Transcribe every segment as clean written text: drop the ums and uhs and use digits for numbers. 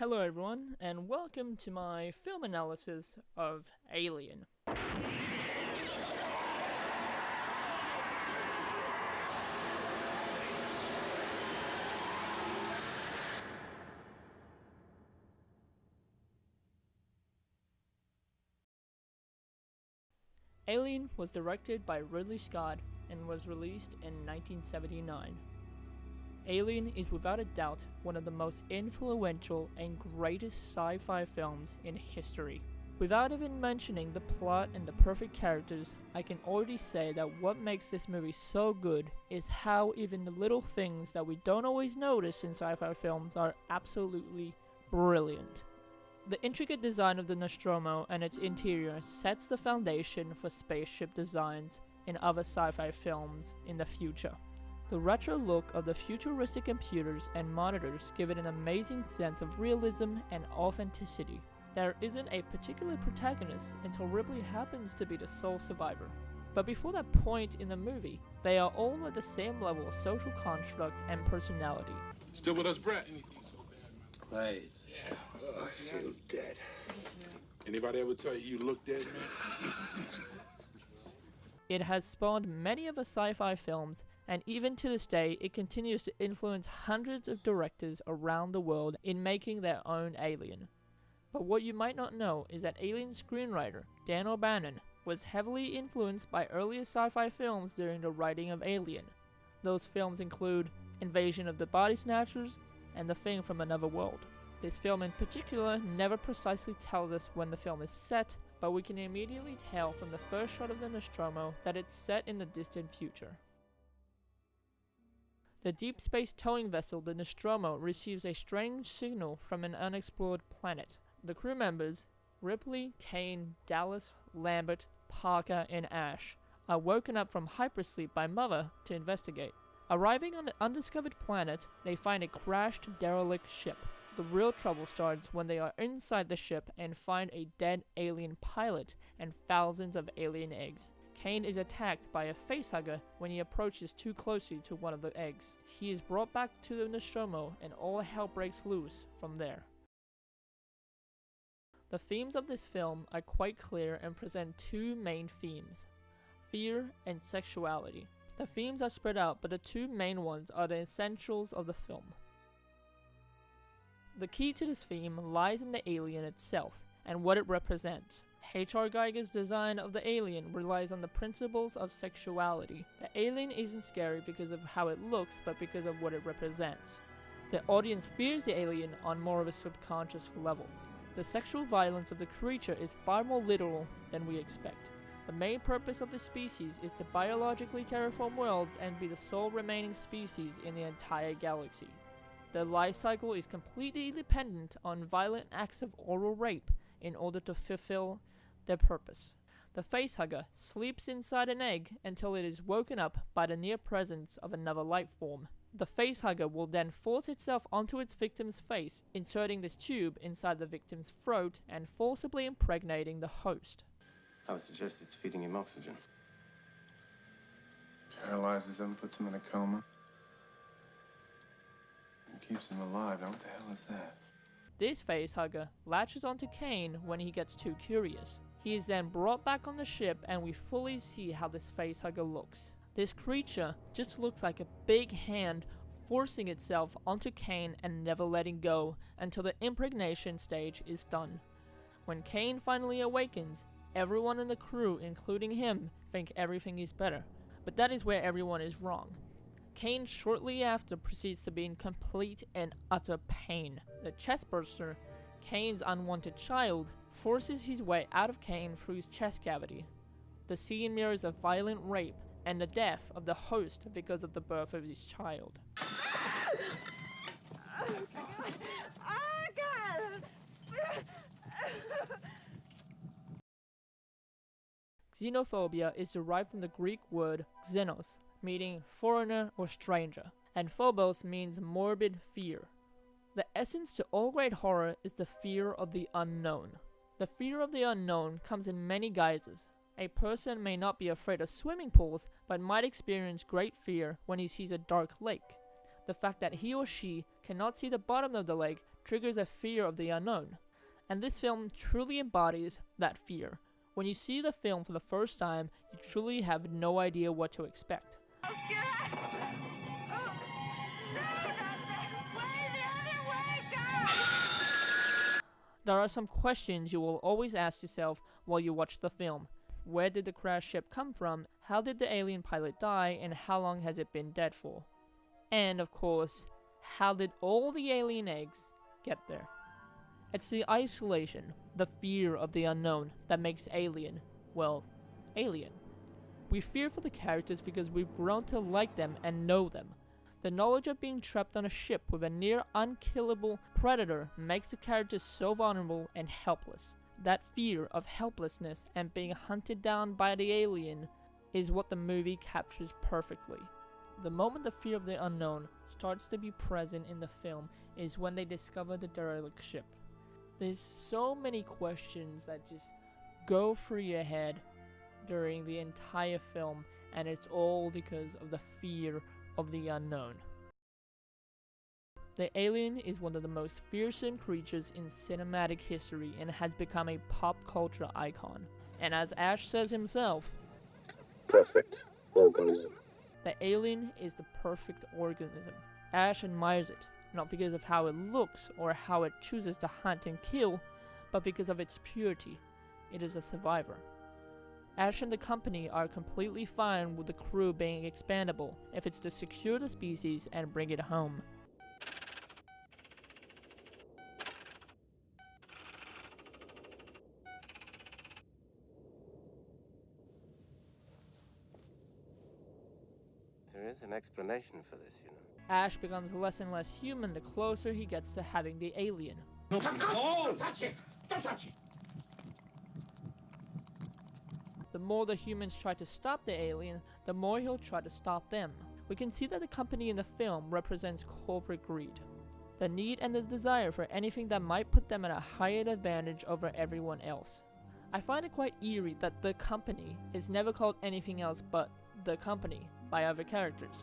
Hello everyone, and welcome to my film analysis of Alien. Alien was directed by Ridley Scott and was released in 1979. Alien is without a doubt one of the most influential and greatest sci-fi films in history. Without even mentioning the plot and the perfect characters, I can already say that what makes this movie so good is how even the little things that we don't always notice in sci-fi films are absolutely brilliant. The intricate design of the Nostromo and its interior sets the foundation for spaceship designs in other sci-fi films in the future. The retro look of the futuristic computers and monitors give it an amazing sense of realism and authenticity. There isn't a particular protagonist until Ripley happens to be the sole survivor. But before that point in the movie, they are all at the same level of social construct and personality. Still with us, Brett? Right. Yeah. Oh, I feel dead. Anybody ever tell you look dead, man? It has spawned many of the sci-fi films, and even to this day, it continues to influence hundreds of directors around the world in making their own Alien. But what you might not know is that Alien screenwriter Dan O'Bannon was heavily influenced by earlier sci-fi films during the writing of Alien. Those films include Invasion of the Body Snatchers and The Thing from Another World. This film in particular never precisely tells us when the film is set, but we can immediately tell from the first shot of the Nostromo that it's set in the distant future. The deep space towing vessel, the Nostromo, receives a strange signal from an unexplored planet. The crew members, Ripley, Kane, Dallas, Lambert, Parker, and Ash, are woken up from hypersleep by Mother to investigate. Arriving on the undiscovered planet, they find a crashed, derelict ship. The real trouble starts when they are inside the ship and find a dead alien pilot and thousands of alien eggs. Kane is attacked by a facehugger when he approaches too closely to one of the eggs. He is brought back to the Nostromo and all hell breaks loose from there. The themes of this film are quite clear and present two main themes: fear and sexuality. The themes are spread out, but the two main ones are the essentials of the film. The key to this theme lies in the alien itself and what it represents. H.R. Giger's design of the alien relies on the principles of sexuality. The alien isn't scary because of how it looks, but because of what it represents. The audience fears the alien on more of a subconscious level. The sexual violence of the creature is far more literal than we expect. The main purpose of the species is to biologically terraform worlds and be the sole remaining species in the entire galaxy. Their life cycle is completely dependent on violent acts of oral rape in order to fulfill their purpose. The facehugger sleeps inside an egg until it is woken up by the near presence of another life form. The facehugger will then force itself onto its victim's face, inserting this tube inside the victim's throat and forcibly impregnating the host. I would suggest it's feeding him oxygen. Paralyzes him, puts him in a coma. And keeps him alive. Now what the hell is that? This facehugger latches onto Kane when he gets too curious. He is then brought back on the ship and we fully see how this facehugger looks. This creature just looks like a big hand forcing itself onto Kane and never letting go until the impregnation stage is done. When Kane finally awakens, everyone in the crew, including him, think everything is better. But that is where everyone is wrong. Kane shortly after proceeds to be in complete and utter pain. The chestburster, Kane's unwanted child, forces his way out of Kane through his chest cavity. The scene mirrors a violent rape and the death of the host because of the birth of his child. Xenophobia is derived from the Greek word xenos, meaning foreigner or stranger, and phobos means morbid fear. The essence to all great horror is the fear of the unknown. The fear of the unknown comes in many guises. A person may not be afraid of swimming pools, but might experience great fear when he sees a dark lake. The fact that he or she cannot see the bottom of the lake triggers a fear of the unknown. And this film truly embodies that fear. When you see the film for the first time, you truly have no idea what to expect. There are some questions you will always ask yourself while you watch the film. Where did the crash ship come from? How did the alien pilot die? And how long has it been dead for? And of course, how did all the alien eggs get there? It's the isolation, the fear of the unknown that makes Alien, well, Alien. We fear for the characters because we've grown to like them and know them. The knowledge of being trapped on a ship with a near unkillable predator makes the characters so vulnerable and helpless. That fear of helplessness and being hunted down by the alien is what the movie captures perfectly. The moment the fear of the unknown starts to be present in the film is when they discover the derelict ship. There's so many questions that just go through your head during the entire film, and it's all because of the fear of the unknown. The alien is one of the most fearsome creatures in cinematic history and has become a pop culture icon. And as Ash says himself, Perfect organism. the alien is the perfect organism. Ash admires it, not because of how it looks or how it chooses to hunt and kill, but because of its purity. It is a survivor. Ash and the company are completely fine with the crew being expendable if it's to secure the species and bring it home. There is an explanation for this, you know. Ash becomes less and less human the closer he gets to having the alien. Don't touch it! Don't touch it! The more the humans try to stop the alien, the more he'll try to stop them. We can see that the company in the film represents corporate greed. The need and the desire for anything that might put them at a higher advantage over everyone else. I find it quite eerie that the company is never called anything else but the company by other characters.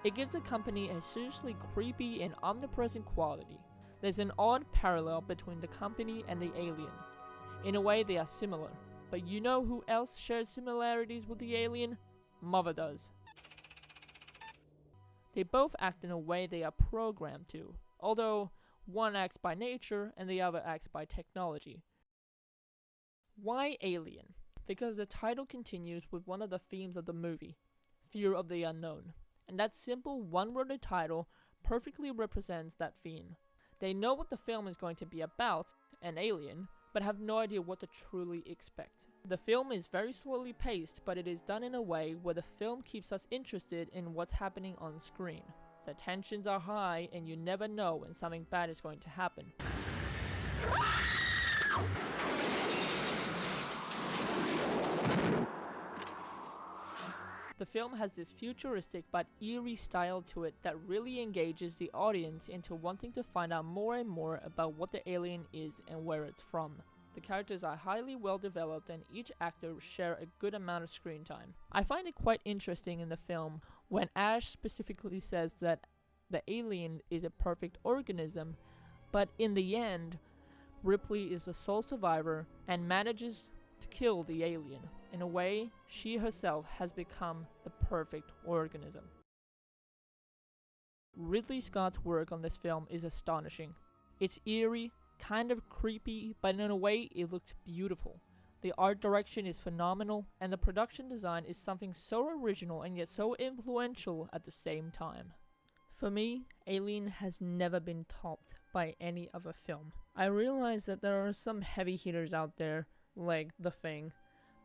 It gives the company a seriously creepy and omnipresent quality. There's an odd parallel between the company and the alien. In a way, they are similar. But you know who else shares similarities with the alien? Mother does. They both act in a way they are programmed to, although one acts by nature and the other acts by technology. Why Alien? Because the title continues with one of the themes of the movie, fear of the unknown. And that simple one-worded title perfectly represents that theme. They know what the film is going to be about, an alien, but have no idea what to truly expect. The film is very slowly paced, but it is done in a way where the film keeps us interested in what's happening on screen. The tensions are high, and you never know when something bad is going to happen. The film has this futuristic but eerie style to it that really engages the audience into wanting to find out more and more about what the alien is and where it's from. The characters are highly well developed and each actor share a good amount of screen time. I find it quite interesting in the film when Ash specifically says that the alien is a perfect organism, but in the end, Ripley is the sole survivor and manages to kill the alien. In a way, she herself has become the perfect organism. Ridley Scott's work on this film is astonishing. It's eerie, kind of creepy, but in a way it looked beautiful. The art direction is phenomenal, and the production design is something so original and yet so influential at the same time. For me, Alien has never been topped by any other film. I realize that there are some heavy hitters out there, like The Thing,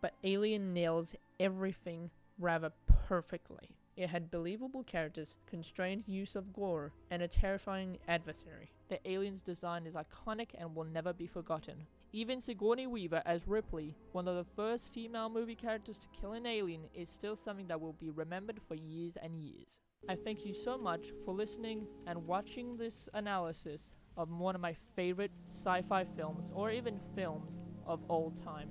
but Alien nails everything rather perfectly. It had believable characters, constrained use of gore, and a terrifying adversary. The alien's design is iconic and will never be forgotten. Even Sigourney Weaver as Ripley, one of the first female movie characters to kill an alien, is still something that will be remembered for years and years. I thank you so much for listening and watching this analysis of one of my favorite sci-fi films, or even films, of all time.